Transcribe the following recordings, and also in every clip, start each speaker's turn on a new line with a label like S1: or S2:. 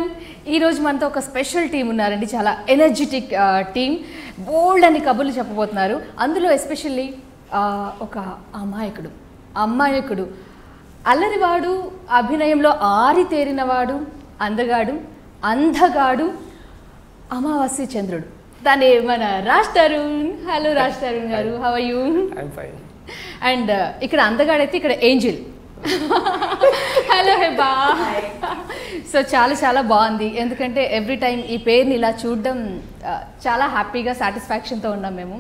S1: Everyone. ఈరోజు మనతో ఒక స్పెషల్ టీం ఉన్నారండి, చాలా ఎనర్జెటిక్ టీం. బోల్డ్ అని కబుర్లు చెప్పబోతున్నారు. అందులో ఎస్పెషల్లీ ఒక అమాయకుడు, అల్లరివాడు, అభినయంలో ఆరితేరినవాడు, అందగాడు, అమావాస్య చంద్రుడు. దాని మన రాజ్ తరుణ్. హలో రాజ్ తరుణ్ గారు, హౌ ఆర్ యూ? అండ్ ఇక్కడ అందగాడైతే ఇక్కడ ఏంజిల్. హలో హెబా. సో చాలా బాగుంది, ఎందుకంటే ఎవ్రీ టైం ఈ పేరుని ఇలా చూడడం చాలా హ్యాపీగా సాటిస్ఫాక్షన్తో ఉన్నాం మేము.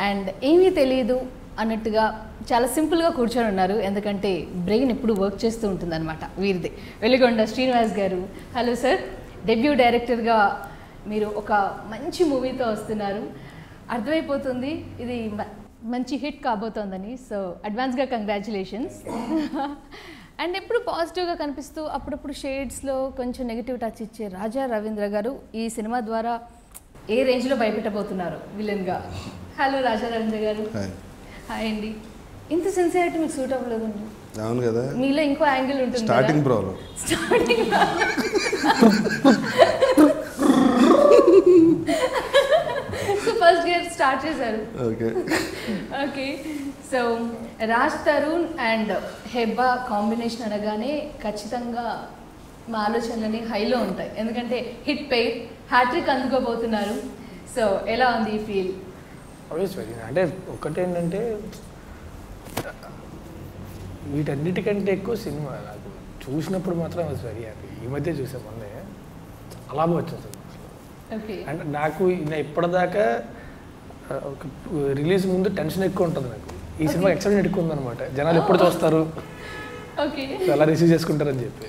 S1: అండ్ ఏమీ తెలియదు అన్నట్టుగా చాలా సింపుల్గా కూర్చొని ఉన్నారు, ఎందుకంటే బ్రెయిన్ ఎప్పుడు వర్క్ చేస్తూ ఉంటుందన్నమాట వీరిది. వెలిగొండ శ్రీనివాస్ గారు. Hello sir. డెబ్యూ డైరెక్టర్గా మీరు ఒక మంచి మూవీతో వస్తున్నారు, అర్థమైపోతుంది ఇది మంచి హిట్ కాబోతోందని. సో అడ్వాన్స్గా కంగ్రాచులేషన్స్. అండ్ ఎప్పుడు పాజిటివ్గా కనిపిస్తూ అప్పుడప్పుడు షేడ్స్లో కొంచెం నెగిటివ్ టచ్ ఇచ్చే రాజా రవీంద్ర గారు ఈ సినిమా ద్వారా ఏ రేంజ్లో భయపెట్టబోతున్నారు విలన్గా. హలో రాజా రవీంద్ర గారు. హాయ్ అండి. ఇంత సిన్సియారిటీ మీకు సూట్ అవ్వలేదండి.
S2: అవును కదా,
S1: మీలో ఇంకో యాంగిల్ ఉంటుంది.
S2: Starting problem.
S1: So first gear start చేశారు. Okay. So Raj Tarun and Hebbah combination అనగానే ఖచ్చితంగా మా ఆలోచనలని హైలో ఉంటాయి, ఎందుకంటే హిట్ పెయిర్ హ్యాట్రిక్ అందుకోబోతున్నారు. సో ఎలా ఉంది ఈ ఫీల్?
S3: అంటే ఒకటేంటంటే వీటన్నిటికంటే ఎక్కువ సినిమా నాకు చూసినప్పుడు మాత్రం వాజ్ వెరీ హ్యాపీ. ఈ మధ్య చూసే మొన్నే అలా వచ్చింది అసలు. అంటే నాకు ఇప్పటిదాకా రిలీజ్ ముందు టెన్షన్ ఎక్కువ ఉంటుంది నాకు, ఈ సినిమా ఎక్సైట్మెంట్ ఎక్కువ ఉందన్నమాట. జనాలు ఎప్పుడు చూస్తారు, ఎలా రిసీవ్ చేసుకుంటారని చెప్పి.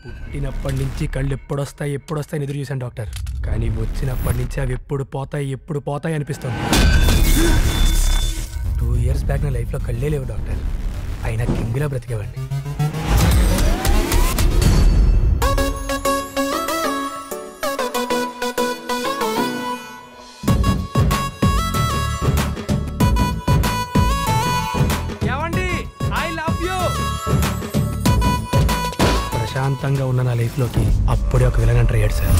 S4: పుట్టినప్పటి నుంచి కళ్ళు ఎప్పుడొస్తాయి ఎదురు చూశాను డాక్టర్, కానీ వచ్చినప్పటి నుంచి అవి ఎప్పుడు పోతాయి అనిపిస్తుంది. 2 years బ్యాక్ నా లైఫ్లో కళ్ళే లేవు డాక్టర్, అయినా కింగిలా బ్రతికేవాడిని. ప్రశాంతంగా ఉన్న నా లైఫ్లోకి అప్పుడే ఒక విలన్ ఎంటర్ అయ్యాడు సార్.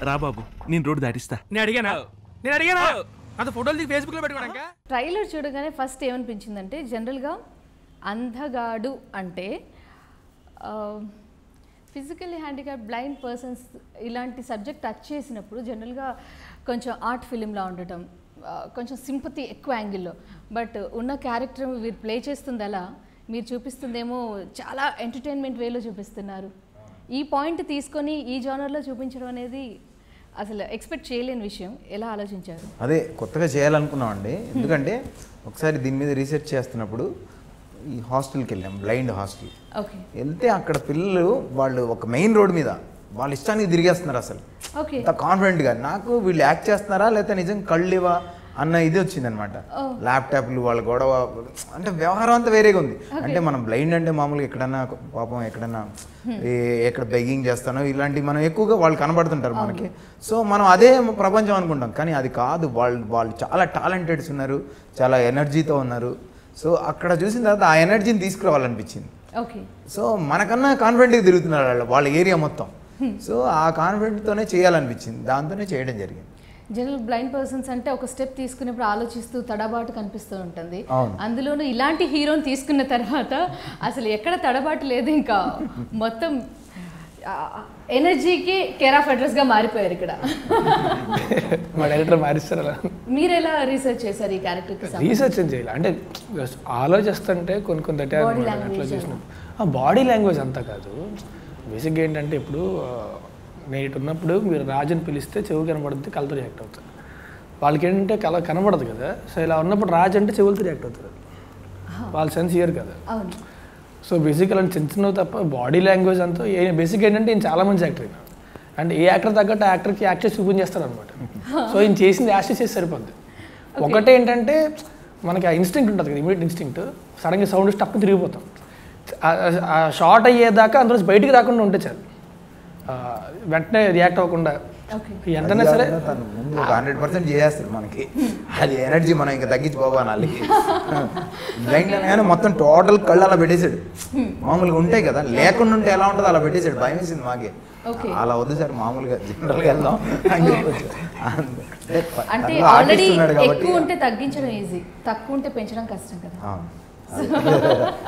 S5: రా బాబు, నేను రోడ్డు దాటిస్తా.
S4: నేను అడిగానా అంత ఫోటోలు ఫేస్బుక్లో పెట్టుకోవడానికి.
S1: ట్రైలర్ చూడగానే ఫస్ట్ ఏమనిపించిందంటే, జనరల్గా అందగాడు అంటే ఫిజికల్లీ హ్యాండిక్యాప్ బ్లైండ్ పర్సన్స్ ఇలాంటి సబ్జెక్ట్ టచ్ చేసినప్పుడు జనరల్గా కొంచెం ఆర్ట్ ఫిలింలా ఉండటం, కొంచెం సింపతి ఎక్కువ యాంగిల్లో. బట్ ఉన్న క్యారెక్టర్ మీరు ప్లే చేస్తుంది అలా, మీరు చూపిస్తుందేమో చాలా ఎంటర్టైన్మెంట్ వేలో చూపిస్తున్నారు. ఈ పాయింట్ తీసుకొని ఈ జానర్లో చూపించడం అనేది అసలు ఎక్స్పెక్ట్ చేయలేని విషయం. ఎలా ఆలోచించారు?
S6: అదే కొత్తగా చేయాలనుకున్నామండి, ఎందుకంటే ఒకసారి దీని మీద రీసెర్చ్ చేస్తున్నప్పుడు ఈ హాస్టల్కి వెళ్ళాం, బ్లైండ్ హాస్టల్. వెళ్తే అక్కడ పిల్లలు వాళ్ళు ఒక మెయిన్ రోడ్ మీద వాళ్ళ ఇష్టానికి తిరిగేస్తున్నారు. అసలు అంత కాన్ఫిడెంట్గా నాకు వీళ్ళు యాక్ట్ చేస్తున్నారా లేకపోతే నిజంగా కళ్ళివా అన్న ఇది వచ్చిందనమాట. ల్యాప్టాప్లు వాళ్ళ గొడవ, అంటే వ్యవహారం అంతా వేరేగా ఉంది. అంటే మనం బ్లైండ్ అంటే మామూలుగా ఎక్కడన్నా పాపం ఎక్కడ బెగ్గింగ్ చేస్తానో ఇలాంటివి మనం ఎక్కువగా వాళ్ళు కనబడుతుంటారు మనకి. సో మనం అదే ప్రపంచం అనుకుంటాం, కానీ అది కాదు. వాళ్ళు చాలా టాలెంటెడ్స్ ఉన్నారు, చాలా ఎనర్జీతో ఉన్నారు. సో అక్కడ చూసిన తర్వాత ఆ ఎనర్జీని తీసుకురావాలనిపించింది. సో మనకన్నా కాన్ఫిడెంట్గా తిరుగుతున్నారు వాళ్ళ ఏరియా మొత్తం. సో ఆ కాన్ఫిడెంట్తోనే చేయాలనిపించింది, దాంతోనే చేయడం జరిగింది.
S1: జనరల్ బ్లైండ్ పర్సన్స్ అంటే ఒక స్టెప్ తీసుకునేప్పుడు ఆలోచిస్తూ తడబాటు కనిపిస్తూ ఉంటుంది. అందులోనూ ఇలాంటి హీరోని తీసుకున్న తర్వాత అసలు ఎక్కడ తడబాటు లేదు, ఇంకా మొత్తం ఎనర్జీకి కేర్ ఆఫ్ అడ్రస్గా మారిపోయారు ఇక్కడ.
S3: మా డైరెక్టర్ మారిస్తారు అలా.
S1: మీరు ఎలా రీసెర్చ్ చేశారు ఈ క్యారెక్టర్కి?
S3: రీసెర్చ్ ఏం చేయాలి అంటే ఆలోచిస్తుంటే కొన్ని అట్లా చేసినప్పుడు బాడీ లాంగ్వేజ్ అంతా కాదు. బేసిక్గా ఏంటంటే ఇప్పుడు నేను ఇటు ఉన్నప్పుడు మీరు రాజుని పిలిస్తే చెవు కనబడుతుంది, కళ్ళతో రియాక్ట్ అవుతారు. వాళ్ళకి ఏంటంటే కనబడదు కదా. సో ఇలా ఉన్నప్పుడు రాజు అంటే చెవులతో రియాక్ట్ అవుతారు, వాళ్ళ సెన్స్ ఇయర్ కదా. సో బేసిక్ అలా చిన్న తప్ప బాడీ లాంగ్వేజ్ అంతా బేసిక్ ఏంటంటే ఈయన చాలా మంచి యాక్టర్ అయినా, అండ్ ఏ యాక్టర్ తగ్గట్టు ఆ యాక్టర్కి యాక్ట్ చేసి చూపించేస్తారు అనమాట. సో ఈయన చేసింది యాక్ట్ చేసి సరిపోద్ది. ఒకటే ఏంటంటే మనకి ఆ ఇన్స్టింక్ట్ ఉంటుంది కదా, ఇమీడియట్ ఇన్స్టింక్ట్. సడన్గా సౌండ్ స్టక్ తిరిగిపోతాం, ఆ షార్ట్ అయ్యేదాకా అందులో బయటికి రాకుండా ఉంటే చాలు, వెంటనే రియాక్ట్ అవ్వకుండా. ఎంతైనా సరే
S6: 100% చేస్తారు మనకి. అది ఎనర్జీ మనం ఇంకా తగ్గించుకోవాలి వాళ్ళకి. బ్లైండ్ అనగానే మొత్తం టోటల్ కళ్ళు అలా పెట్టేశాడు. మామూలుగా ఉంటాయి కదా, లేకుండా ఉంటే ఎలా ఉంటుందో అలా పెట్టేశాడు. భయం వేసింది మాకే. అలా వద్దు సార్, మామూలుగా జనరల్గా వెళ్దాం
S1: అంటే ఆల్రెడీ ఎక్కువ ఉంటే తగ్గించడం ఈజీ, తక్కువ ఉంటే పెంచడం కష్టం కదా.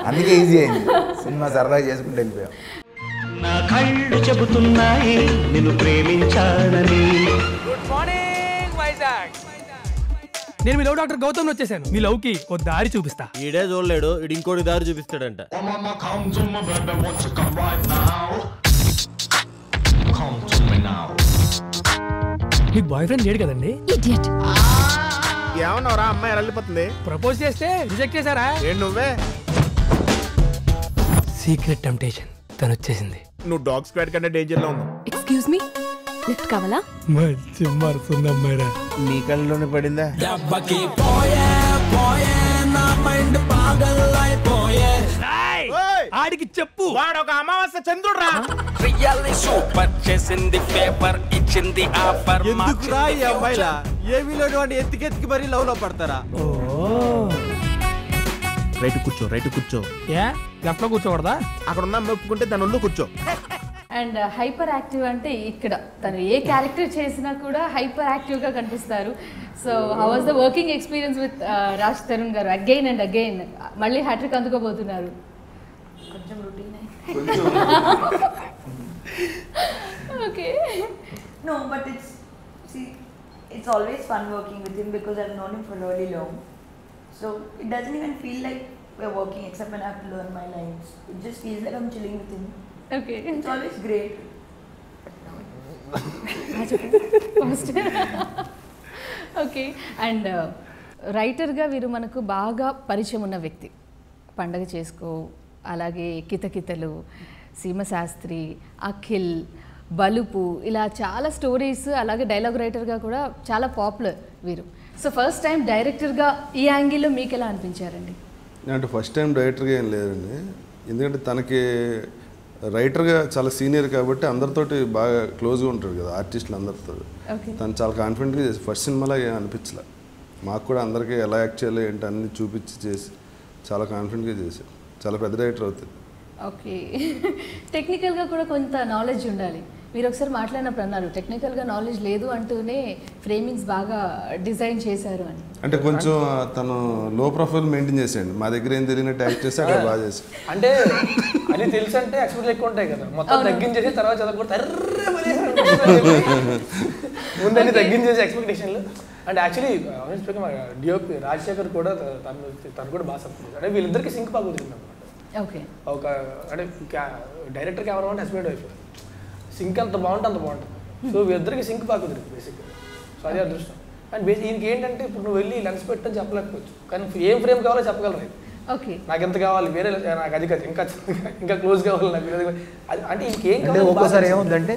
S6: అందుకే ఈజీ అయింది, సినిమా సరదాగా చేసుకుంటూ వెళ్ళిపోయాం.
S2: నా కళ్ళు చెబుతున్నాయి నిన్ను ప్రేమించానని.
S4: Good morning Vizag. నేను మీ లవ్ డాక్టర్ గౌతమ్ వచ్చేసాను. మీ లవ్ కి ఓ దారి చూపిస్తా.
S7: ఈడే చూడలేడు, ఇడు ఇంకోటి దారి చూపిస్తాడంట.
S4: మీ బాయ్ ఫ్రెండ్ లేడు కదండి?
S7: ఏమన్నావురా, అమ్మాయి వెళ్ళిపోతుంది.
S4: ప్రపోజ్ చేస్తే రిజెక్ట్ చేశారా?
S7: నువ్వే
S4: సీక్రెట్ టెంప్టేషన్ తను వచ్చేసింది.
S7: నువ్వు డాగ్ స్క్వాడ్ కంటే డేంజర్ లో ఉన్నావు.
S1: ఎక్స్క్యూజ్ మీ, లిఫ్ట్ కావాలా?
S4: మంచి మనసున్న అమ్మాయిరా.
S7: నీ కళ్ళలోనే పడిందా?
S4: ఆడికి చెప్పు,
S7: వాడు ఒక అమావాస్య చంద్రుడు రా. ఎందుకురా ఈ అమ్మాయిలా ఏమీ లేడు అని ఎత్తికెత్తికి మరీ లవ్ లో పడతారా? రైట్ కూర్చో, రైట్ కూర్చో.
S4: ఏ లెఫ్ట్ లో కూర్చోకూడదా?
S7: అక్కడ ఉన్న మెప్పుకుంటే దాని ఒళ్ళు కూర్చో.
S1: అండ్ హైపర్ యాక్టివ్ అంటే ఇక్కడ తను ఏ క్యారెక్టర్ చేసినా కూడా హైపర్ యాక్టివ్గా కనిపిస్తారు. So how was the working experience with Raj Tarun గారు? అగైన్ అండ్ అగైన్ మళ్ళీ హ్యాట్రిక్ అందుకోబోతున్నారు. కొంచెం routine okay.
S8: No, but it's always fun working with him because I've known him for really long. So it doesn't even feel like we're working except when I have to learn my lines. It just feels like I'm chilling with him.
S1: Okay.
S8: It's always great.
S1: Okay. And రైటర్గా వీరు మనకు బాగా పరిచయం ఉన్న వ్యక్తి. పండగ చేసుకో, అలాగే కితకితలు, సీమశాస్త్రి, అఖిల్, బలుపు, ఇలా చాలా స్టోరీస్, అలాగే డైలాగ్ రైటర్గా కూడా చాలా పాపులర్ వీరు. సో ఫస్ట్ టైం డైరెక్టర్గా ఈ యాంగిల్లో మీకు ఎలా అనిపించారండి?
S9: అంటే ఫస్ట్ టైం డైరెక్టర్గా ఏం లేదండి, ఎందుకంటే తనకి రైటర్గా చాలా సీనియర్ కాబట్టి అందరితోటి బాగా క్లోజ్గా ఉంటాడు కదా ఆర్టిస్టులు అందరితో. తను చాలా కాన్ఫిడెంట్గా చేసి ఫస్ట్ సినిమాలో ఏం అనిపించలే. మాకు కూడా అందరికీ ఎలా యాక్ట్ చేయాలి ఏంటి అన్ని చూపించి చేసి చాలా కాన్ఫిడెంట్గా చేశారు. చాలా పెద్ద రైటర్ అవుతుంది.
S1: ఓకే. టెక్నికల్గా కూడా కొంత నాలెడ్జ్ ఉండాలి. మీరు ఒకసారి మాట్లాడినప్పుడు అన్నారు టెక్నికల్గా నాలెడ్జ్ లేదు అంటూనే ఫ్రేమింగ్స్ బాగా డిజైన్ చేశారు అని.
S9: అంటే కొంచెం తను లో ప్రొఫైల్ మెయింటైన్ చేసేయండి. మా దగ్గర ఏం తెలియనట్టు యాక్ట్ చేస్తే అక్కడ బాగా చేసి.
S3: అంటే అది తెలుసు అంటే ఎక్స్పెక్ట్ ఎక్కువ ఉంటాయి కదా, మొత్తం తగ్గించేసి తర్వాత చదవకూడదు ముందని తగ్గించేసి ఎక్స్పెక్టేషన్లు. అంటే యాక్చువల్లీ డిఓపి రాజశేఖర్ కూడా తను కూడా బాగా సపోర్ట్. అంటే వీళ్ళిద్దరికి సింక్ బాగా కుదిరింది అనమాట.
S1: ఓకే.
S3: ఒక అంటే డైరెక్టర్ కెమెరా అంటే హస్బెండ్ వైఫ్ సింక్ అంత బాగుంటుంది అంత బాగుంటుంది. సో వీళ్ళిద్దరికి సింక్ బాగా కుదిరింది బేసిక్గా. సో అదే అదృష్టం. అండ్ దీనికి ఏంటంటే ఇప్పుడు నువ్వు వెళ్ళి లెన్స్ పెట్టని చెప్పలేకపోవచ్చు, కానీ ఏం ఫ్రేమ్ కావాలో చెప్పగలరు.
S1: ఓకే.
S3: నాకు ఎంత కావాలి, వేరే నాకు అది కాదు, ఇంకా క్లోజ్ కావాలి నాకు, అంటే ఇంకేం కావాలి.
S6: ఒక్కోసారి ఏముందంటే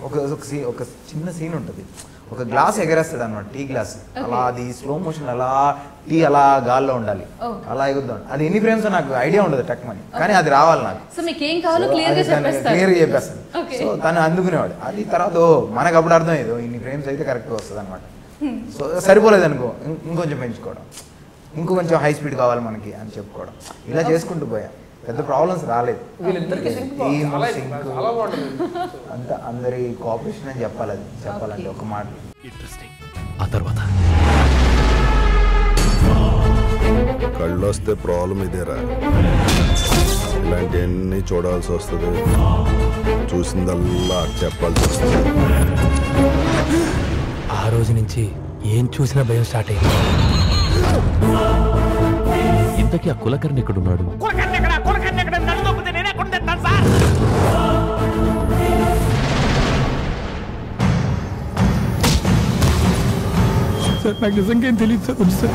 S6: ఒక చిన్న సీన్ ఉంటుంది, ఒక గ్లాస్ ఎగరేస్తాడు అనమాట, టీ గ్లాస్ అలా, అది స్లో మోషన్ అలా టీ అలా గాల్లో ఉండాలి, అలా ఎగుద్దాం. అది ఎన్ని ఫ్రేమ్స్ నాకు ఐడియా ఉండదు టక్మని, కానీ అది రావాలి నాకు. క్లియర్గా చెప్పేస్తాను. సో తను అందుకునేవాడు. అది తర్వాత మనకు అప్పుడు అర్థమయ్యేది ఇన్ని ఫ్రేమ్స్ అయితే కరెక్ట్గా వస్తుంది అనమాట. సో సరిపోలేదు అనుకో, ఇంకొంచెం పెంచుకోవడం, ఇంకొంచెం హై స్పీడ్ కావాలి మనకి అని చెప్పుకోవడం, ఇలా చేసుకుంటూ పోయా. పెద్ద ప్రాబ్లమ్స్ రాలేదు. అంతా అందరి కోఆపరేషన్ అని చెప్పాలి. అది చెప్పాలంటే ఒక మాట.
S7: ఆ తర్వాత
S9: కళ్ళు వస్తే ప్రాబ్లం ఇదేరా, ఇలాంటివన్నీ చూడాల్సి వస్తుంది, చూసిందల్లా చెప్పాల్సి వస్తుంది.
S4: ఆ రోజు నుంచి ఏం చూసినా భయం స్టార్ట్ అయింది.
S5: ఇంతకీ ఆ కులకర్ణి ఎక్కడున్నాడు?
S4: సార్ నాకు నిజంగా ఏం తెలియదు సార్. వచ్చి సార్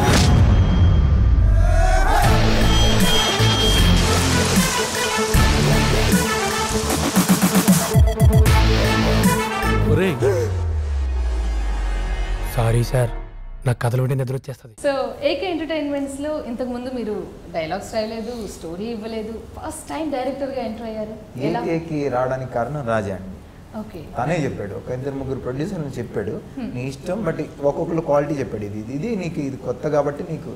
S4: సారీ సార్, నాకు కథలు ఉంటే నిద్ర వచ్చేస్తుంది.
S1: సో ఏకే ఎంటర్టైన్మెంట్స్లో ఇంతకుముందు మీరు డైలాగ్స్ రాయలేదు, స్టోరీ ఇవ్వలేదు, ఫస్ట్ టైం డైరెక్టర్గా ఎంటర్ అయ్యారు.
S6: ఏకేకి రావడానికి కారణం రాజా అండి. తనే చెప్పాడు, ఒక 2-3 ప్రొడ్యూసర్ చెప్పాడు నీ ఇష్టం, బట్ ఒక్కొక్కరు క్వాలిటీ చెప్పాడు, ఇది నీకు ఇది కొత్త కాబట్టి నీకు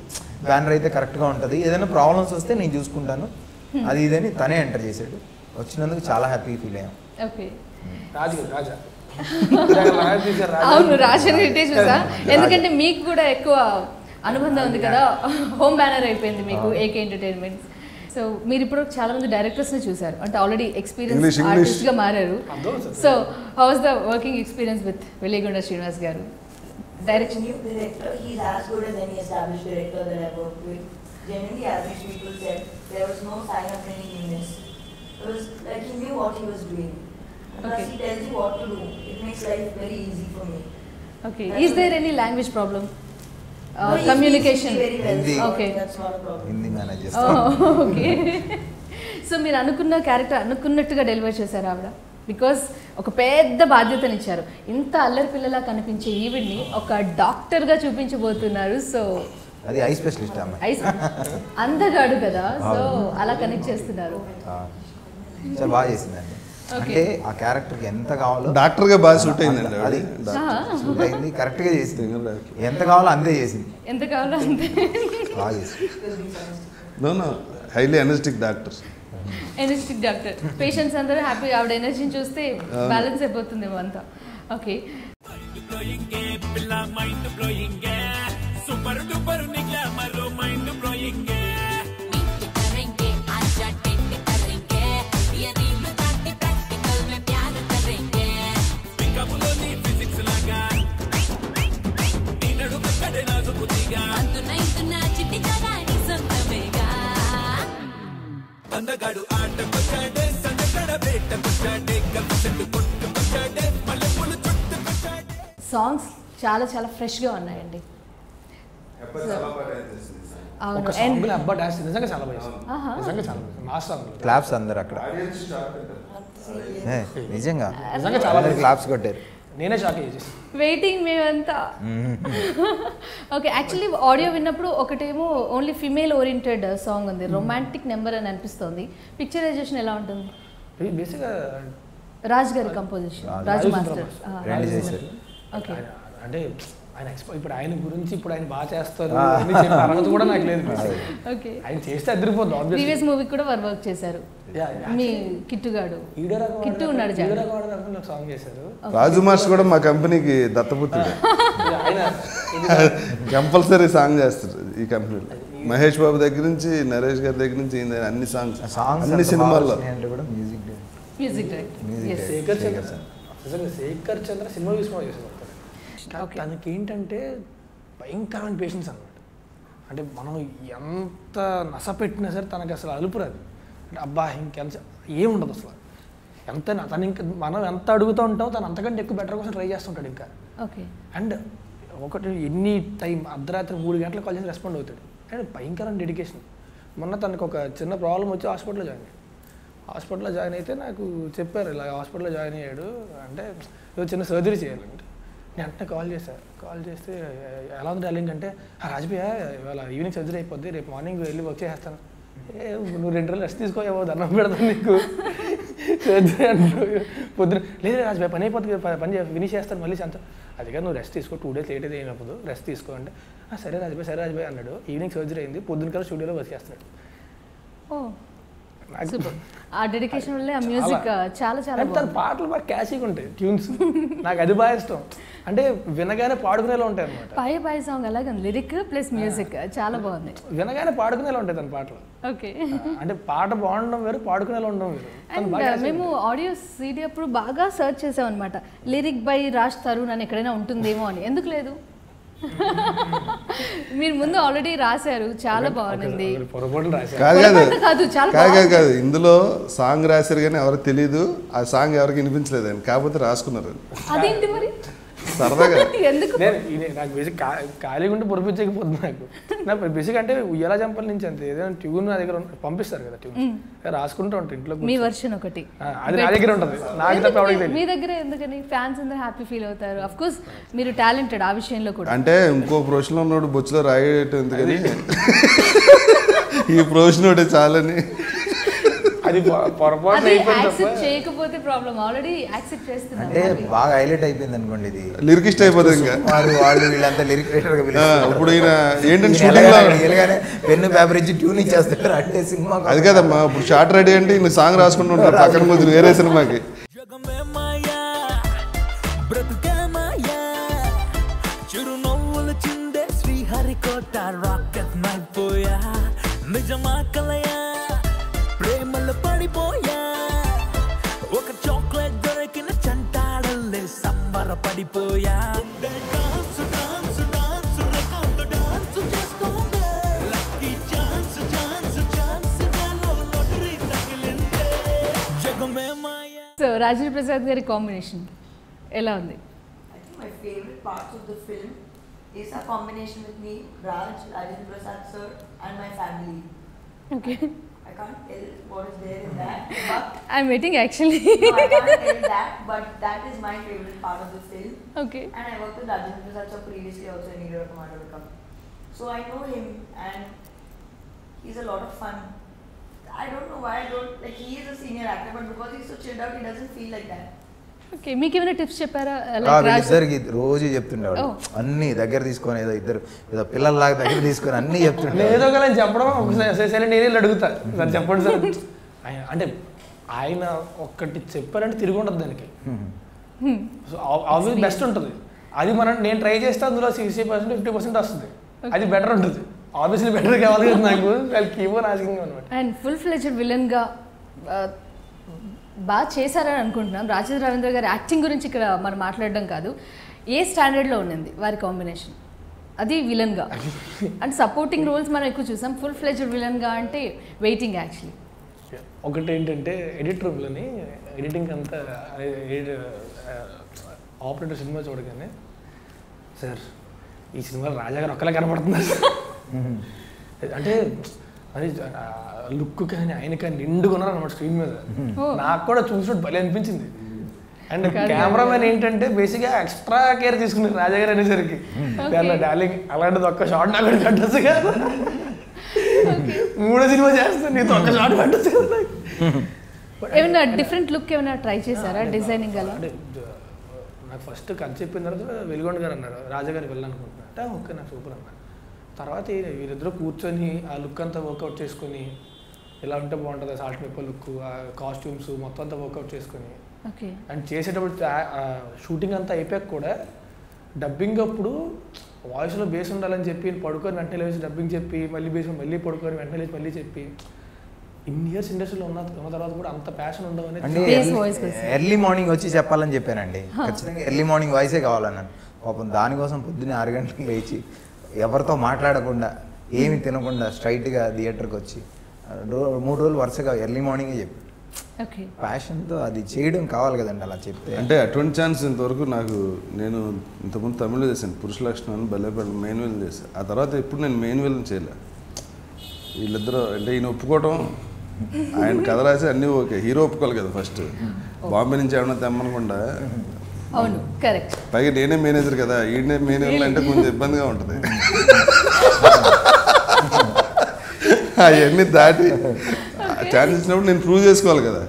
S6: బ్యానర్ అయితే కరెక్ట్గా ఉంటుంది, ఏదైనా ప్రాబ్లమ్స్ వస్తే నేను చూసుకుంటాను అది ఇదని తనే ఎంటర్ చేశాడు. వచ్చినందుకు చాలా హ్యాపీ ఫీల్ అయ్యాం.
S1: అవును, రాజన్ హిటే చూసా, ఎందుకంటే మీకు కూడా ఎక్కువ అనుబంధం ఉంది కదా, హోమ్ బ్యానర్ అయిపోయింది మీకు ఏకే ఎంటర్టైన్మెంట్. సో మీరు ఇప్పుడు చాలా మంది డైరెక్టర్స్ని చూసారు, అంటే ఆల్రెడీ ఎక్స్పీరియన్స్ ఆర్టిస్ట్గా మారారు. So how was the working experience with Veligonda Srinivas గారు?
S8: Direction new director, he's as good as any established director that I've worked with. Genuinely, as which people said, there was no sign of any newness. It was like he knew what he was doing. Plus he tells you what to do. It makes life very easy for me.
S1: Okay. Is there any language problem? Communication.
S8: Very well.
S6: Hindi.
S8: Okay. That's not a problem.
S6: Hindi manage
S1: Oh,
S6: చేస్తాం.
S1: okay. So మీరు అనుకున్న character అనుకున్నట్టుగా deliver చేశారు ఆవిడ, because ఒక పెద్ద బాధ్యతనిచ్చారు. ఇంత అల్లరి పిల్లలా కనిపించే ఈవిడ్ని ఒక డాక్టర్గా చూపించబోతున్నారు. సో
S6: అది ఐ స్పెషలిస్ట్ అమ్మాయి,
S1: అందగాడు కదా, సో అలా కనెక్ట్ చేస్తున్నారు.
S6: చాలా బాగా చేసిందండి. అంటే ఆ క్యారెక్టర్కి ఎంత కావాలో
S9: డాక్టర్ గా బాగా సూట్ అయిందండి.
S6: అది సూట్ అయింది, కరెక్ట్ గా చేసింది, ఎంత కావాలో అంతే చేసింది,
S1: ఎంత కావాలో అంతే
S6: బాగా చేసింది.
S9: No highly energetic doctor.
S1: Energetic doctor. Patients అందరూ హ్యాపీ, ఆవిడ ఎనర్జీని చూస్తే బ్యాలెన్స్ అయిపోతుందేమో అంతా. ఓకే. సాంగ్స్ చాలా చాలా ఫ్రెష్గా ఉన్నాయండి.
S3: ఒక సాంగ్ అబ్బా డాన్స్ నిజంగా చాలా బాగా చేశారు. నిజంగా చాలా బాగా మాస్ సాంగ్.
S6: క్లాప్స్ అందరు అక్కడ నిజంగా
S3: నిజంగా చాలా
S6: క్లాప్స్ కొట్టారు.
S3: నేనే షాక్ అయ్యేసి
S1: వెయిటింగ్ మేమంతా. ఓకే, యాక్చువల్లీ ఆడియో విన్నప్పుడు ఒకటేమో ఓన్లీ ఫిమేల్ ఓరియంటెడ్ సాంగ్ ఉంది, రొమాంటిక్ నెంబర్ అని అనిపిస్తుంది. పిక్చరైజేషన్ ఎలా ఉంటుంది?
S3: బేసిక్గా
S1: రాజ్ గారి కంపోజిషన్, రాజు మాస్టర్. ఓకే,
S3: అంటే ఆయన ఇప్పుడు ఆయన గురించి ఇప్పుడు ఆయన బాగా చేస్తారు అని చెప్పే అర్హత కూడా నాకు లేదు.
S1: ఓకే,
S3: ఆయన చేస్తే అదిరిపోద్ది.
S1: ప్రీవియస్ మూవీ కూడా వర్క్ చేశారు మీ కిట్టుగాడు. కిట్టు ఉన్నాడు,
S3: సాంగ్ చేశారు.
S9: రాజు మాస్టర్ కూడా మా కంపెనీకి దత్తపుత్రుడు, కంపల్సరీ సాంగ్ చేస్తారు ఈ కంపెనీలో. మహేష్ బాబు దగ్గర నుంచి నరేష్ గారి దగ్గర నుంచి అన్ని సాంగ్స్ అన్ని సినిమాల్లో
S1: మ్యూజిక్ డైరెక్టర్.
S3: శేఖర్ చంద్ర సినిమా చేశారు. తనకి ఏంటంటే భయంకరమైన పేషెన్స్ అనమాట. అంటే మనం ఎంత నస పెట్టినా సరే తనకి అసలు అలుపు రాదు. అంటే అబ్బా ఇంకెంత ఏముండదు అసలు. ఎంత తను ఇంకా మనం ఎంత అడుగుతూ ఉంటాం తను అంతకంటే ఎక్కువ బెటర్ కోసం ట్రై చేస్తుంటాడు ఇంకా.
S1: ఓకే,
S3: అండ్ ఒకటి ఎన్ని టైం అర్ధరాత్రి 3 గంటలకు కాల్ చేసి రెస్పాండ్ అవుతాడు. అండ్ భయంకరమైన డెడికేషన్. మొన్న తనకు ఒక చిన్న ప్రాబ్లం వచ్చి హాస్పిటల్లో జాయిన్ అయ్యాడు. హాస్పిటల్లో జాయిన్ అయితే నాకు చెప్పారు ఇలా హాస్పిటల్లో జాయిన్ అయ్యాడు అంటే ఏదో చిన్న సర్జరీ చేయాలంటే. నేను అంటే కాల్ చేస్తే ఎలా ఉంది డార్లింగ్ అంటే రాజుభయ్య ఇవాళ ఈవినింగ్ సర్జరీ అయిపోద్ది, రేపు మార్నింగ్ వెళ్ళి వర్క్ చేసేస్తాను. నువ్వు 2 రోజులు రెస్ట్ తీసుకోవో, దండం పెడతాను నీకు సర్జరీ అంటారు. పొద్దున లేదు రాజుభయ్య పని అయిపోతుంది, పని ఫినిష్ చేస్తాను మళ్ళీ అంత. అది కాదు నువ్వు రెస్ట్ తీసుకో, 2 days లేట్ అయితే ఏమైపోదు, రెస్ట్ తీసుకో అంటే సరే రాజుభయ్య అన్నాడు. ఈవినింగ్ సర్జరీ అయింది, పొద్దున కల్లా స్టూడియోలో వర్క్ చేస్తున్నాడు.
S1: ఆ డెడికేషన్ వల్లే ఆ మ్యూజిక్ చాలా చాలా
S3: తన పాటలు బాగా క్యాచీగా ఉంటాయి, ట్యూన్స్. నాకు అది బాగా ఇష్టం. అంటే వినగానే పాడుకునేలా ఉంటాయి అనమాట.
S1: పై సాంగ్ అలాగే లిరిక్ ప్లస్ మ్యూజిక్ చాలా బాగుంది.
S3: వినగానే పాడుకునేలా ఉంటాయి తన పాటలు.
S1: ఓకే,
S3: అంటే పాట బాగుండడం వేరు, పాడుకునేలా ఉండడం వేరు.
S1: అండ్ మేము ఆడియో సీడీ అప్పుడు బాగా సర్చ్ చేసాం అనమాట, లిరిక్ బై రాజ్ తరుణ్ అని ఎక్కడైనా ఉంటుందేమో అని. ఎందుకు లేదు? మీరు ముందు ఆల్రెడీ రాశారు, చాలా బాగుంది.
S9: కాదు ఇందులో సాంగ్ రాశారు కానీ ఎవరికి తెలియదు, ఆ సాంగ్ ఎవరికి వినిపించలేదు అని, కాకపోతే రాసుకున్నారు.
S1: అదేంటి మరి
S9: సరదాగా.
S1: ఎందుకు?
S3: నాకు బేసిక్ ఖాళీగా ఉంటే పొరిపించకపోతుంది. నాకు బేసిక్ అంటే ఉయ్యాల జంపల నుంచి అంతే, ఏదైనా ట్యూన్ నా దగ్గర పంపిస్తారు కదా, ట్యూన్ రాసుకుంటూ ఉంటాయి ఇంట్లో.
S1: మీ వర్షన్ ఒకటి
S3: అది నా దగ్గర ఉంటుంది, నాకు తప్ప ఎవరికి తెలియదు.
S1: మీ దగ్గర ఎందుకని ఫ్యాన్స్ అందరూ హ్యాపీ ఫీల్ అవుతారు. అఫ్ కోర్స్ మీరు టాలెంటెడ్ ఆ విషయంలో కూడా.
S9: అంటే ఇంకో ప్రొఫెషన్ ఉన్నోడు బొచ్చులో రాయటం ఎందుకని ఈ ప్రొఫెషన్ ఒకటి చాలని.
S3: అది పొరపాటు
S1: యాక్సెప్ట్ చేయకపోతే ప్రాబ్లం, ఆల్రెడీ యాక్సెప్ట్ చేస్తున్నారు
S6: అంటే బాగా హైలైట్ అయిపోయింది అనుకోండి, ఇది
S9: లిరికిస్ట్ అయిపోతుంది ఇంకా
S6: వాళ్ళు వీళ్ళంతా లిరిక్ రైటర్ గా పిలుస్తారు.
S9: ఇప్పుడు ఈయన ఏంటంటే షూటింగ్ లో
S6: ఎలాగానే పెన్ను పేపర్ ఇచ్చి ట్యూన్ ఇచ్చేస్తారు అంటే సినిమా
S9: అది కదమ్మా. ఇప్పుడు షార్ట్ రెడీ అంటే ఈయన సాంగ్ రాసుకుంటూ ఉంటారు పక్కన కొంచెం వేరే సినిమాకి.
S2: చిరునవ్వులు చిందే శ్రీహరికోట రాకెట్ నైపోయా నిజమా కలయా ప్రేమలు పడిపోయా ఒక చాక్లెట్ దొరికిన చంటాడల్లే సంబర పడిపోయా dance dance dance record dance చేసుకోండి లక్కీ ఛాన్స్ ఛాన్స్ ఛాన్స్ నాలో లాటరీ తగిలిందే జగమే మాయా.
S1: సో రాజేంద్ర ప్రసాద్ గారి కాంబినేషన్ ఎలా ఉంది?
S8: My favorite parts of the film is a combination with me, Rajendra Prasad sir, and my family.
S1: Okay.
S8: I can't tell what is there in that, but
S1: I'm waiting actually.
S8: no, I can't tell that, but that is my favorite part of the film.
S1: Okay.
S8: And I worked with Rajendra Prasad sir previously also in Hero Commando Become. So I know him, and he's a lot of fun. I don't know why I don't like. He is a senior actor, but because he's so chilled out, he doesn't feel like that.
S1: Okay, మీకు ఏమైనా tips చెప్పారా?
S6: వీళ్ళిద్దరికి రోజు చెప్తుండేవాడు అన్ని దగ్గర తీసుకొని, ఏదో ఇద్దరు ఏదో పిల్లల్లాగా దగ్గర తీసుకొని అన్ని చెప్తుండే.
S3: ఏదో ఒక చెప్పడం ఒకసారి నేను అడుగుతా, సార్ చెప్పండి సార్ అంటే ఆయన ఒక్కటి చెప్పారంటే తిరిగి ఉండదు దానికి. సో ఆబ్వియస్ బెస్ట్ ఉంటుంది అది. నేను ట్రై చేస్తే అందులో 60% 50% వస్తుంది, అది బెటర్ ఉంటుంది. ఆబ్వియస్లీ బెటర్ కావాలి కదా నాకు, కీప్ ఆన్ ఆస్కింగ్ అనమాట.
S1: అండ్ ఫుల్ ఫ్లెడ్జ్డ్ విలన్గా బాగా చేశారని అనుకుంటున్నాం. రాజేంద్ర రవీంద్ర గారి యాక్టింగ్ గురించి ఇక్కడ మనం మాట్లాడడం కాదు, ఏ స్టాండర్డ్లో ఉండింది వారి కాంబినేషన్, అది విలన్గా. అంటే సపోర్టింగ్ రోల్స్ మనం ఎక్కువ చూసాం, ఫుల్ ఫ్లెడ్జ్డ్ విలన్గా అంటే వెయిటింగ్ యాక్చువల్లీ.
S3: ఒకటి ఏంటంటే ఎడిటర్ రూమ్లోని ఎడిటింగ్ అంతా ఆపరేటర్ సినిమా చూడగానే సార్ ఈ సినిమాలో రాజాగారు ఒక్కలా కనపడుతున్నారు అంటే అది లుక్ కానీ ఆయన కానీ నిండుకున్నారు అనమాట స్క్రీన్ మీద. నాకు కూడా చూసినట్టు భలే అనిపించింది. అండ్ కెమెరామెన్ ఏంటంటే బేసిక్గా ఎక్స్ట్రా కేర్ తీసుకున్నారు రాజాగారు అనేసరికి, డార్లింగ్ అలాంటిది ఒక్క షాట్ నాకు కట్టచ్చు కదా, 3 సినిమా చేస్తాను నీతో ఒక్క షాట్ కట్టచ్చు కదా.
S1: ఏమైనా డిఫరెంట్ లుక్ ఏమైనా ట్రై చేశారా డిజైనింగ్ అలా?
S3: నాకు ఫస్ట్ కథ చెప్పిన తర్వాత వెలుగొండ గారు అన్నారు రాజాగారికి వెళ్ళాలనుకుంటున్నా అంటే ఓకే నాకు సూపర్ అన్నారు. తర్వాత వీరిద్దరూ కూర్చొని ఆ లుక్ అంతా వర్కౌట్ చేసుకొని ఇలా ఉంటే బాగుంటుంది, సాల్ట్ పేపర్ లుక్, ఆ కాస్ట్యూమ్స్ మొత్తం అంతా వర్కౌట్ చేసుకొని అండ్ చేసేటప్పుడు షూటింగ్ అంతా అయిపోయాక కూడా డబ్బింగ్ అప్పుడు వాయిస్లో బేస్ ఉండాలని చెప్పి పడుకొని వెంటనే లేచి డబ్బింగ్ చెప్పి మళ్ళీ బేస్ మళ్ళీ పడుకొని వెంటనే లేచి మళ్ళీ చెప్పి ఇన్ని ఇయర్స్ ఇండస్ట్రీలో ఉన్న తర్వాత కూడా అంత ప్యాషన్ ఉండవని
S6: ఎర్లీ మార్నింగ్ వచ్చి చెప్పాలని చెప్పానండి. ఖచ్చితంగా ఎర్లీ మార్నింగ్ వాయిసే కావాలన్నాను. పాపం దానికోసం పొద్దున్నే 6 గంటలకు లేచి ఎవరితో మాట్లాడకుండా ఏమి తినకుండా స్ట్రైట్గా థియేటర్కి వచ్చి 3 రోజులు వరుసగా ఎర్లీ మార్నింగే చెప్పి ప్యాషన్తో అది చేయడం కావాలి కదండి. అలా చెప్తే
S9: అంటే అటువంటి ఛాన్స్ ఇంతవరకు నాకు, నేను ఇంతకుముందు తమిళ్లో చేశాను పురుష లక్షణాన్ని బల్లేపల్లి మెయిన్ విలన్ చేశాను. ఆ తర్వాత ఇప్పుడు నేను మెయిన్ విలన్ చేయలే. వీళ్ళిద్దరూ అంటే ఈయన ఒప్పుకోవటం, ఆయన కథ రాసి అన్నీ ఓకే, హీరో ఒప్పుకోవాలి కదా ఫస్ట్. బాంబే నుంచి ఏమన్నా తెమ్మనకుండా,
S1: అవును కరెక్ట్,
S9: పైగా నేనే మేనేజర్ కదా, ఈయనే మేనేజర్ అంటే కొంచెం ఇబ్బందిగా ఉంటుంది. అవన్నీ దాటి ఛాన్స్ ఇచ్చినప్పుడు నేను ప్రూవ్ చేసుకోవాలి కదా.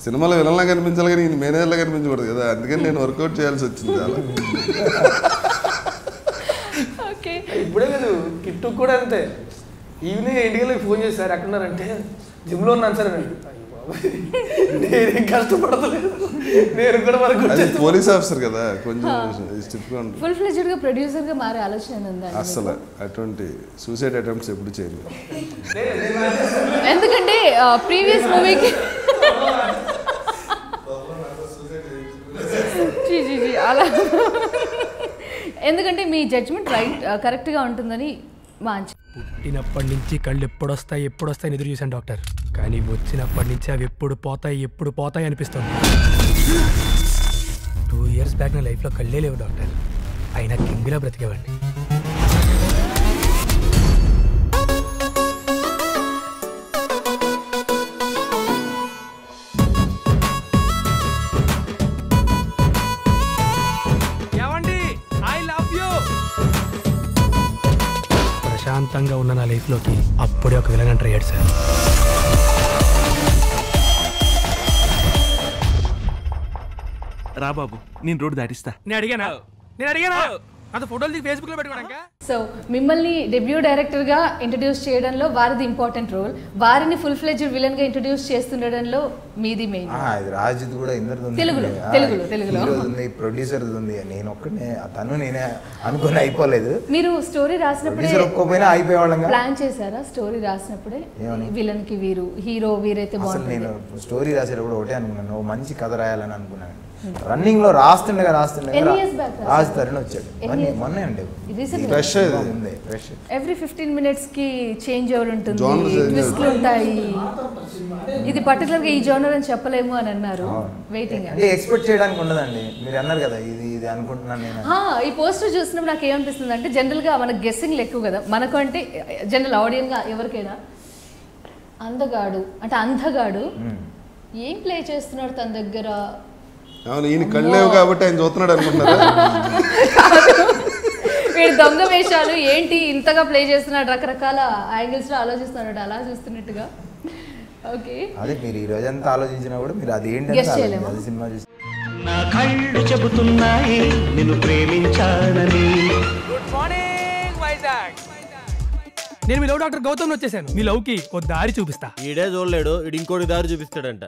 S9: సినిమాలో విలన్లా కనిపించాలి కానీ ఈయన మేనేజర్లా కనిపించకూడదు కదా, అందుకని నేను వర్కౌట్ చేయాల్సి వచ్చింది చాలా.
S3: ఇప్పుడే లేదు కిట్టు కూడా అంతే, ఈవినింగ్ ఇంటికి ఫోన్ చేశారు ఎక్కడున్నారంటే జిమ్లో ఉన్నాను సార్ అని. నేనేం కష్టపడతలేదు, నేను కూడా
S9: పోలీస్ ఆఫీసర్ కదా కొంచెం
S1: ఫుల్ ఫ్లెడ్జ్డ్ గా ప్రొడ్యూసర్ గా మారే ఆలోచన ఉందా?
S9: అసలు అటువంటి సూసైడ్ అటెంప్ట్స్ ఎప్పుడు చేయలేదు.
S1: ఎందుకంటే ప్రీవియస్ మూవీకి అలా ఎందుకంటే మీ జడ్జ్మెంట్ రైట్ కరెక్ట్గా ఉంటుందని మంచి.
S4: పుట్టినప్పటి నుంచి కళ్ళు ఎప్పుడొస్తాయి ఎదురు చూశాను డాక్టర్, కానీ వచ్చినప్పటి నుంచి అవి ఎప్పుడు పోతాయి అనిపిస్తుంది. 2 years బ్యాక్ నా లైఫ్లో కళ్ళే లేవు డాక్టర్, అయినా కింగ్లా బ్రతికేవాడిని. ప్రశాంతంగా ఉన్న నా లైఫ్లోకి అప్పుడే ఒక విలన్ ఎంటర్ అయ్యాడు సార్.
S5: రా బాబు నేను రోడ్డు దాటిస్తా.
S4: నేను అడిగానా అది ఫోటోలు దిగి ఫేస్బుక్ లో పెట్టుకోవడానికి.
S1: సో మిమ్మల్ని డెబ్యూ డైరెక్టర్ గా ఇంట్రడ్యూస్ చేయడంలో వారిది ఇంపార్టెంట్ రోల్, వారిని ఫుల్ ఫ్లెడ్జ్డ్ విలన్ గా ఇంట్రడ్యూస్ చేస్తుండడంలో మీది మెయిన్.
S6: ఇది రాజుది కూడా ఇందరిది
S1: తెలుగులో
S6: ఉంది, ప్రొడ్యూసర్ ఉంది, నేను ఒక్కనే నేనే అనుకుని అయిపోలేదు.
S1: మీరు స్టోరీ రాసినప్పుడే
S6: ఒక్కపోయినా అయిపోయేవాళ్ళం.
S1: ప్లాన్ చేశారా స్టోరీ రాసినప్పుడే విలన్ కి వీరు హీరో వీరైతే బాగుంటుంది?
S6: నేను స్టోరీ రాసేటప్పుడు ఒకటే అనుకున్నాను, మంచి కథ రాయాలని అనుకున్నాను. రన్నింగ్ లో రాస్తుండగా రాస్తారని వచ్చాడు మొన్న అండి.
S1: ఎవ్రీ 15 minutes కి చేంజ్ ఓవర్ ఉంటుంది, ట్విస్ట్లు ఉంటాయి. ఇది పర్టికులర్ గా ఈ జోనర్ అని చెప్పలేము అని అన్నారు. వెయిటింగ్
S6: అంటే ఎక్స్పెక్ట్ చేయడానికి ఉండదండి. మీరు అన్నారు కదా ఇది అనుకుంటున్నాను నేను.
S1: ఈ పోస్టర్ చూసినప్పుడు నాకు ఏమనిపిస్తుంది అంటే జనరల్ గా మనకు గెస్సింగ్లు ఎక్కువ కదా మనకు, అంటే జనరల్ ఆడియన్స్ గా ఎవరికైనా అందగాడు ఏం ప్లే చేస్తున్నాడు తన దగ్గర.
S9: అవును, ఈయన కళ్ళేవు కాబట్టి ఆయన చూస్తున్నాడు అనుకుంటున్నారా?
S1: వీడు దొంగ వేషాలు ఏంటి ఇంతగా ప్లే చేస్తున్నాడు, రకరకాల యాంగిల్స్ లో ఆలోచిస్తున్నాడు, అలా చూస్తున్నట్టుగా. ఓకే,
S6: అదే మీరు ఈ రోజంతా ఆలోచించినా కూడా మీరు అది ఏంటి సినిమా చూసి
S2: నా కళ్ళు చెబుతున్నాయి నిన్ను ప్రేమించానని.
S4: Good morning Vizag. నేను మీ లవ్ డాక్టర్ గౌతమ్ వచ్చేసాను. మీ లవ్ కి ఓ దారి చూపిస్తా.
S7: ఈడే చూడలేడు, ఇడు ఇంకోటి దారి చూపిస్తాడంట.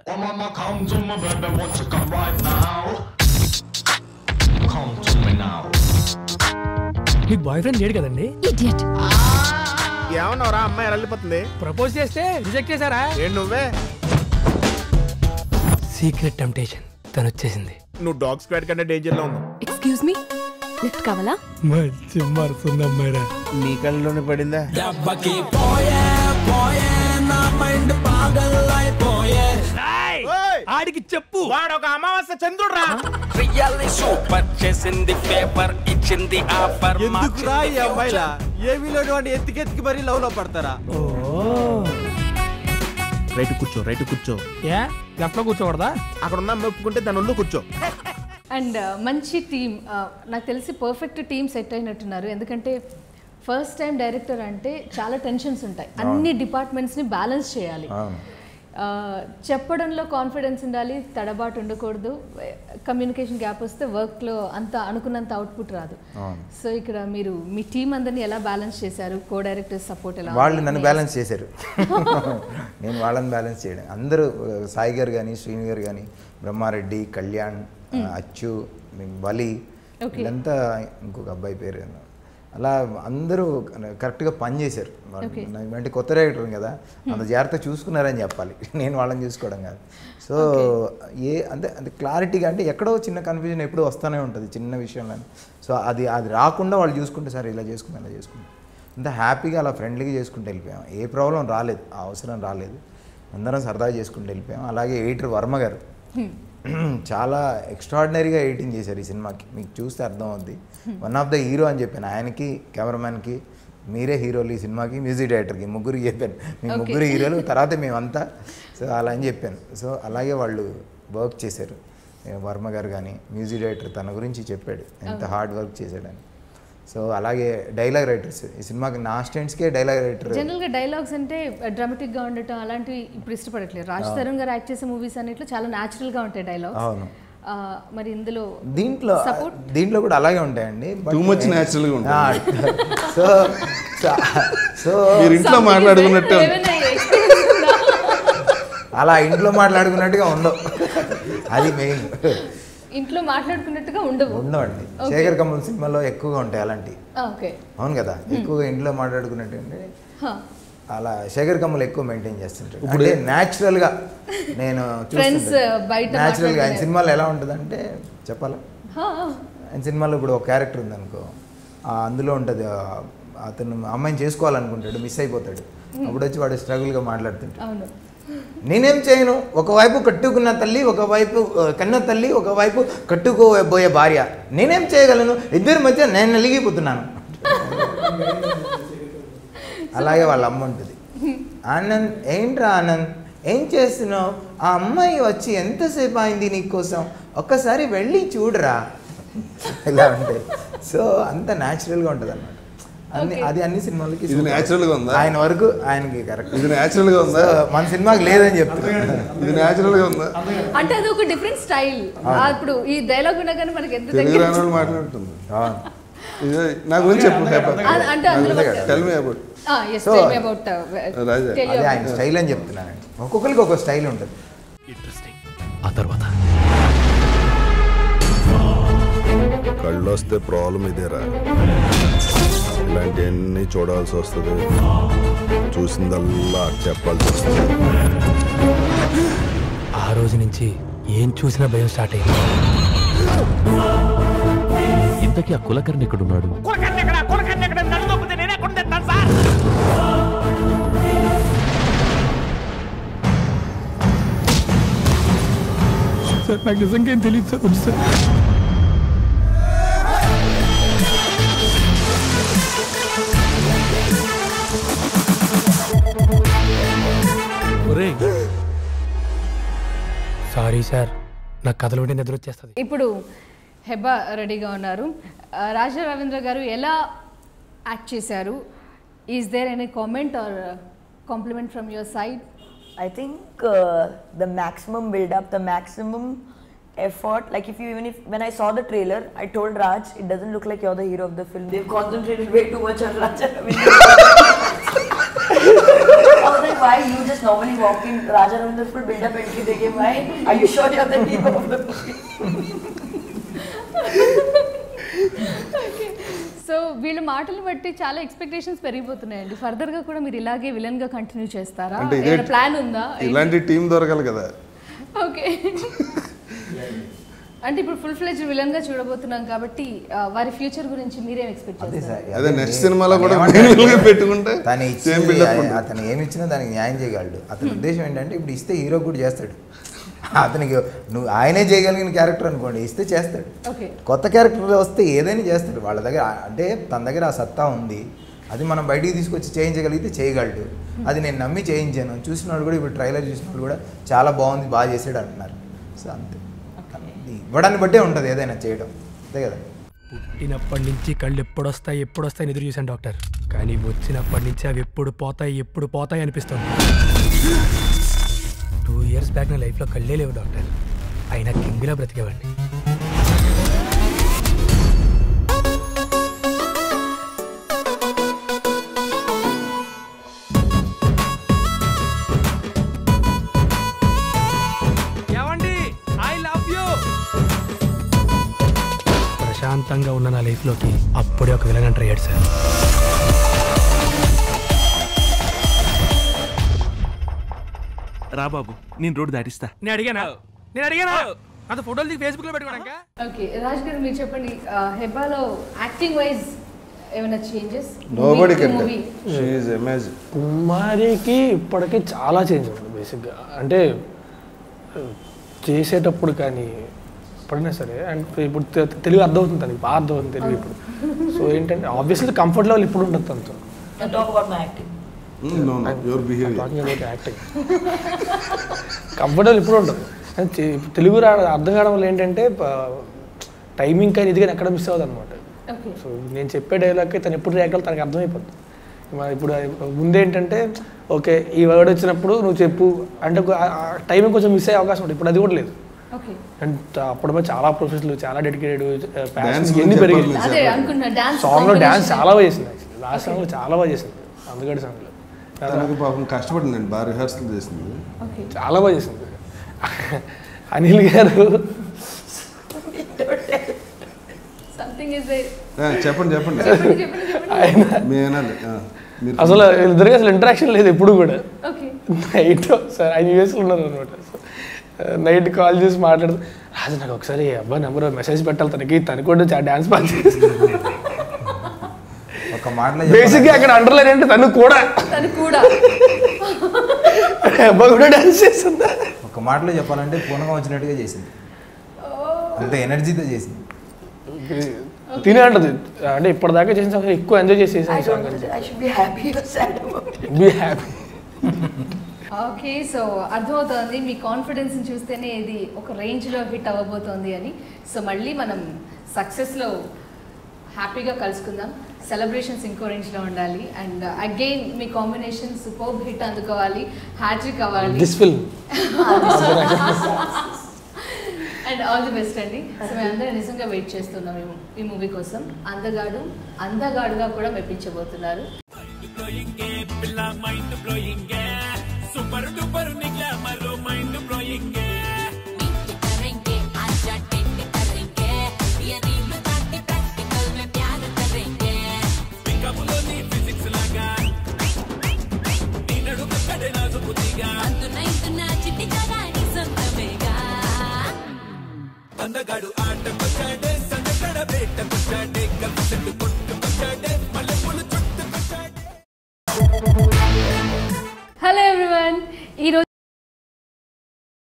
S4: మీకు బాయ్ ఫ్రెండ్ లేడు కదండి?
S7: ఏమన్నావురా, అమ్మాయి వెళ్ళిపోతుంది.
S4: ప్రపోజ్ చేస్తే రిజెక్ట్ చేశారా?
S7: నువ్వే
S4: సీక్రెట్ టెంప్టేషన్ తను వచ్చేసింది.
S7: నువ్వు డాగ్ స్క్వాడ్ కంటే డేంజర్ లో ఉన్నావు.
S10: ఎక్స్క్యూజ్ మీ, లిఫ్ట్ కావాలా?
S4: మంచి మరుతుంది అమ్మాయిరా.
S7: నీ కళ్ళలోనే పడిందా?
S4: ఆడికి చెప్పు,
S7: వాడు ఒక అమావాస్య చంద్రుడురా. ఎందుకురా ఈ అమ్మాయిలా ఏమీలో ఎత్తికెత్తికి మరీ లవ్ లో పడతారా? రైట్ కూర్చో.
S4: లెఫ్ట్ లో కూర్చోకూడదా?
S7: అక్కడ ఉన్న మెప్పుకుంటే దాని ఒళ్ళు కూర్చో.
S1: అండ్ మంచి టీమ్, నాకు తెలిసి పర్ఫెక్ట్ టీమ్ సెట్ అయినట్టున్నారు. ఎందుకంటే ఫస్ట్ టైం డైరెక్టర్ అంటే చాలా టెన్షన్స్ ఉంటాయి, అన్ని డిపార్ట్మెంట్స్ని బ్యాలెన్స్ చేయాలి. చెప్పడంలో కాన్ఫిడెన్స్ ఉండాలి, తడబాటు ఉండకూడదు. కమ్యూనికేషన్ గ్యాప్ వస్తే వర్క్లో అంత అనుకున్నంత అవుట్పుట్ రాదు. సో ఇక్కడ మీరు మీ టీం అందరినీ ఎలా బ్యాలెన్స్ చేశారు? కో డైరెక్టర్ సపోర్ట్ ఎలా?
S6: వాళ్ళు నన్ను బ్యాలెన్స్ చేశారు, నేను వాళ్ళని బ్యాలెన్స్ చేయడం. అందరూ సాయి గారు కానీ, శ్రీని గారు కానీ, బ్రహ్మారెడ్డి, కళ్యాణ్, అచ్చు, బలి, వీళ్ళంతా ఇంకొక అబ్బాయి పేరు, అలా అందరూ కరెక్ట్గా పనిచేశారు. అంటే కొత్త డైరెక్టర్ కదా, అంత జాగ్రత్త చూసుకున్నారని చెప్పాలి, నేను వాళ్ళని చూసుకోవడం కాదు. సో అంటే క్లారిటీగా, అంటే ఎక్కడో చిన్న కన్ఫ్యూజన్ ఎప్పుడూ వస్తూనే ఉంటుంది చిన్న విషయంలో. సో అది రాకుండా వాళ్ళు చూసుకుంటే సరే ఇలా చేసుకుంటాం ఇలా చేసుకుంటాం, అంత హ్యాపీగా అలా ఫ్రెండ్లీగా చేసుకుంటూ వెళ్ళిపోయాం. ఏ ప్రాబ్లం రాలేదు, ఆ అవసరం రాలేదు, అందరం సరదాగా చేసుకుంటూ వెళ్ళిపోయాం. అలాగే ఎడిటర్ వర్మ గారు చాలా ఎక్స్ట్రాడినరీగా ఎడిటింగ్ చేశారు ఈ సినిమాకి, మీకు చూస్తే అర్థం అవుద్ది. వన్ ఆఫ్ ద హీరో అని చెప్పాను ఆయనకి, కెమెరామ్యాన్కి, మీరే హీరోలు ఈ సినిమాకి, మ్యూజిక్ డైరెక్టర్కి, ముగ్గురికి చెప్పాను, మీ ముగ్గురు హీరోలు, తర్వాత మేమంతా. సో అలా అని చెప్పాను. సో అలాగే వాళ్ళు వర్క్ చేశారు. వర్మ గారు కానీ మ్యూజిక్ డైరెక్టర్ తన గురించి చెప్పాడు ఎంత హార్డ్ వర్క్ చేశాడని. సో అలాగే డైలాగ్ రైటర్స్ ఈ సినిమాకి, నా స్టూడెంట్స్కే డైలాగ్ రైటర్.
S1: జనరల్గా డైలాగ్స్ అంటే డ్రామాటిక్గా ఉండటం అలాంటివి ఇప్పుడు ఇష్టపడట్లేదు. రాజ్ తరుణ్ గారు యాక్ట్ చేసే మూవీస్ అన్నిట్లో చాలా న్యాచురల్గా ఉంటాయి డైలాగ్స్.
S6: అవును,
S1: మరి ఇందులో
S6: దీంట్లో కూడా అలాగే ఉంటాయండి,
S9: టూ మచ్ న్యాచురల్గా ఉంటాయి.
S6: సో సో
S9: మీరు ఇంట్లో మాట్లాడుకున్నట్టు
S6: అలా ఇంట్లో మాట్లాడుకున్నట్టుగా ఉండవు, అది మెయిన్.
S1: ఇంట్లో మాట్లాడుకున్నట్టుగా ఉండవండి.
S6: శేఖర్ కమల్ సినిమాలో ఎక్కువగా ఉంటాయి అలాంటి. అవును కదా, ఎక్కువగా ఇంట్లో మాట్లాడుకున్నట్టు. అలా శేఖర్ కమల్ ఎక్కువ మెయింటైన్ చేస్తుంటాడు. అంటే న్యాచురల్గా నేను న్యాచురల్గా ఆయన సినిమాలో ఎలా ఉంటుందంటే చెప్పాలా, ఆయన సినిమాలో ఇప్పుడు ఒక క్యారెక్టర్ ఉందనుకో, అందులో ఉంటుంది అతను అమ్మాయిని చేసుకోవాలనుకుంటాడు, మిస్ అయిపోతాడు, అప్పుడు వచ్చి వాడు స్ట్రగుల్గా మాట్లాడుతుంటాడు. నేనేం చేయను, ఒకవైపు కట్టుకున్న తల్లి, ఒకవైపు కన్న తల్లి, ఒకవైపు కట్టుకోబోయే భార్య, నేనేం చేయగలను, ఇద్దరి మధ్య నేను నలిగిపోతున్నాను. అలాగే వాళ్ళ అమ్మ ఉంటుంది, ఆనంద్ ఏంట్రా ఆనంద్ ఏం చేస్తున్నావు, ఆ అమ్మాయి వచ్చి ఎంతసేపు అయింది నీకోసం, ఒక్కసారి వెళ్ళి చూడరా, ఇలా ఉంటాయి. సో అంత న్యాచురల్గా ఉంటుంది అన్నమాట. అది అన్ని సినిమాలకి
S9: ఇది natural గా ఉందా?
S6: ఆయన వరకు ఆయనకి కరెక్ట్.
S9: ఇది natural గా ఉందా?
S6: మన సినిమాకి లేదని చెప్తున్నా.
S9: ఇది natural గా ఉందా?
S1: అంటే అది ఒక డిఫరెంట్ స్టైల్. ఇప్పుడు ఈ డైలాగ్ వినగానే మనకి ఎంత
S9: తెలుగు రాని వాళ్ళు మాట్లాడుతుంది. నా గురించి చెప్పు.
S1: అంటే అందులో
S9: tell me about
S1: yes tell me about
S9: రాజా.
S6: అదే ఆయన స్టైల్ అని చెప్తున్నాను. ఒక్కొక్కరికి ఒక స్టైల్ ఉంటుంది.
S4: ఇంట్రెస్టింగ్. ఆ తర్వాత
S9: కళ్ళు వస్తే ప్రాబ్లం ఇదేరా, ఇలాంటివన్నీ చూడాల్సి వస్తుంది, చూసిందల్లా చెప్పాల్సి వస్తుంది.
S4: ఆ రోజు నుంచి ఏం చూసినా భయం స్టార్ట్ అయింది.
S5: ఇంతకీ ఆ కులకర్ణి ఎక్కడున్నాడు?
S4: సార్ నాకు నిజంగా ఏం తెలియదు సార్. వద్దు సార్. సారీ సార్, నాకు కథలు ఉంటే నిద్ర వచ్చేస్తుంది.
S1: ఇప్పుడు హెబ్బా రెడీగా ఉన్నారు. రాజా రవీంద్ర గారు ఎలా యాక్ట్ చేశారు? Is there any comment or compliment from your side?
S8: I think the maximum build up, the maximum effort, like when I saw the trailer, I told Raj, it doesn't look like you're the hero of the film. They've concentrated way too much on Raja Ravindra. I was like, why you just normally walk in Raja Ravindra full build up entry, they gave why? Are you sure you're the hero of the movie?
S1: So వీళ్ళ మాటలు బట్టి చాలా expectations పెరిగిపోతున్నాయండి. Further గా కూడా మీరు ఇలాగే villain గా continue చేస్తారా? ఏమైనా ప్లాన్ ఉందా?
S9: ఇలాంటి టీం దొరకాలి కదా.
S1: ఓకే. అంటే ఇప్పుడు ఫుల్ ఫ్లెడ్జ్ విలన్ గా చూడబోతున్నాం కాబట్టి వారి ఫ్యూచర్ గురించి మీరేం ఎక్స్పెక్ట్ చేస్తారు?
S9: అదే నెక్స్ట్ సినిమాలో కూడా పెట్టుకుంటే
S6: అతను ఏమి ఇచ్చినా దానికి న్యాయం చేయగలడు. అతని ఉద్దేశం ఏంటంటే ఇప్పుడు ఇస్తే హీరో కూడా చేస్తాడు. అతనికి నువ్వు ఆయనే చేయగలిగిన క్యారెక్టర్ అనుకోండి, ఇస్తే చేస్తాడు. కొత్త క్యారెక్టర్ వస్తే ఏదైనా చేస్తాడు. వాళ్ళ దగ్గర అంటే తన దగ్గర ఆ సత్తా ఉంది, అది మనం బయటికి తీసుకొచ్చి చేయించగలిగితే చేయగలడు. అది నేను నమ్మి చేయించాను. చూసిన వాళ్ళు కూడా ఇప్పుడు ట్రైలర్ చూసిన వాళ్ళు కూడా చాలా బాగుంది, బాగా చేసాడు అంటున్నారు. సో అంతే, ఇవ్వడాన్ని బట్టే ఉంటుంది ఏదైనా చేయడం, అంతే కదా.
S4: పుట్టినప్పటి నుంచి కళ్ళు ఎప్పుడొస్తాయి ఎదురు చూశాను డాక్టర్, కానీ వచ్చినప్పటి నుంచి అవి ఎప్పుడు పోతాయి అనిపిస్తుంది. 2 years బ్యాక్ నా లైఫ్లో కళ్ళే లేవు డాక్టర్, అయినా కింగిలా బ్రతికేవాడిని. ప్రశాంతంగా ఉన్న నా లైఫ్లోకి అప్పుడే ఒక విలన్ ఎంటర్ అయ్యాడు సార్.
S5: రా బాబు, నేను రోడ్డు దాటిస్తా.
S4: నేను అడిగానా అంత ఫోటోలు దిగి ఫేస్బుక్ లో పెట్టుకోవడానికి.
S1: ఓకే రాజ్ గారు మీరు చెప్పండి, హెబ్బాలో యాక్టింగ్ వైజ్ ఏమైనా changes?
S9: Nobody can tell, she is amazing.
S3: కుమారికి ఇప్పటికే చాలా చేంజ్ ఉంది బేసిక్గా. అంటే చేసేటప్పుడు కానీ ఎప్పుడైనా సరే, అండ్ ఇప్పుడు తెలుగు అర్థమవుతుంది తనకి, బాగా అర్థమవుతుంది తెలుగు ఇప్పుడు. సో ఏంటంటే ఆబ్వియస్లీ కంఫర్ట్ లెవెల్ ఇప్పుడు ఉంటుంది తనతో. యాక్టింగ్ కంఫర్టబుల్ ఇప్పుడు ఉంటుంది. తెలుగు అర్థం కావడం వల్ల ఏంటంటే టైమింగ్ కానీ ఇది కానీ ఎక్కడ మిస్ అవ్వదు అనమాట. సో నేను చెప్పే డైలాగ్కి తను ఎప్పుడు రియాక్ట్ అవ్వాలి తనకి అర్థమైపోతుంది. ఇప్పుడు ముందేంటంటే ఓకే ఈ వర్డ్ వచ్చినప్పుడు నువ్వు చెప్పు అంటే టైమింగ్ కొంచెం మిస్ అయ్యే అవకాశం ఉంటుంది. ఇప్పుడు అది కూడా లేదు. అండ్ అప్పుడు చాలా ప్రొఫెషనల్, చాలా డెడికేటెడ్, ఎన్ని పెరిగింది. సాంగ్లో డ్యాన్స్ చాలా బాగా చేసింది. లాస్ట్ సాంగ్లో చాలా బాగా చేసింది. అందుకని సాంగ్లో
S9: పాపం కష్టపడిందండి, బాగా రిహార్సల్ చేసింది,
S3: చాలా బాగా చేసింది. అనిల్ గారు
S9: చెప్పండి
S3: అసలు ఇద్దరికి అసలు ఇంటరాక్షన్ లేదు ఎప్పుడు కూడా. నైట్ సార్ ఆయన యూఎస్లో ఉన్నారు అనమాట. నైట్ కాల్ చేసి మాట్లాడుతూ రాజు నాకు ఒకసారి అబ్బాయి నెంబర్ మెసేజ్ పెట్టాలి తనకి కూడా డ్యాన్స్ బాగా చేస్తుంది. బేసిక్గా అక్కడ అండర్లైన్ అంటే తను కూడా అబ్బాయి కూడా డ్యాన్స్ చేస్తుందా.
S6: ఒక మాటలో చెప్పాలంటే పూర్ణంగా వచ్చినట్టుగా చేసింది, అంత ఎనర్జీతో చేసింది.
S3: తినే అంటది అంటే ఇప్పటిదాకా చేసిన సాంగ్ ఎక్కువ ఎంజాయ్ చేసేసాను song. Be happy.
S1: Okay so అర్థమవుతుంది మీ కాన్ఫిడెన్స్ని చూస్తేనే ఇది ఒక రేంజ్లో హిట్ అవ్వబోతోంది అని. సో మళ్ళీ మనం సక్సెస్లో హ్యాపీగా కలుసుకుందాం. సెలబ్రేషన్స్ ఇంకో రేంజ్లో ఉండాలి అండ్ అగైన్ మీ కాంబినేషన్ సూపర్ హిట్ అందుకోవాలి, హ్యాట్రిక్ అవ్వాలి.
S3: This film
S1: and all the best అండి. సో మేమందరం నిజంగా వెయిట్ చేస్తున్నాం ఈ మూవీ కోసం. అందగాడుగా కూడా మెప్పించబోతున్నారు.
S11: అందగాడు ఆట కొట్టాడే సంగడ బేట కొట్టాడే కలిసి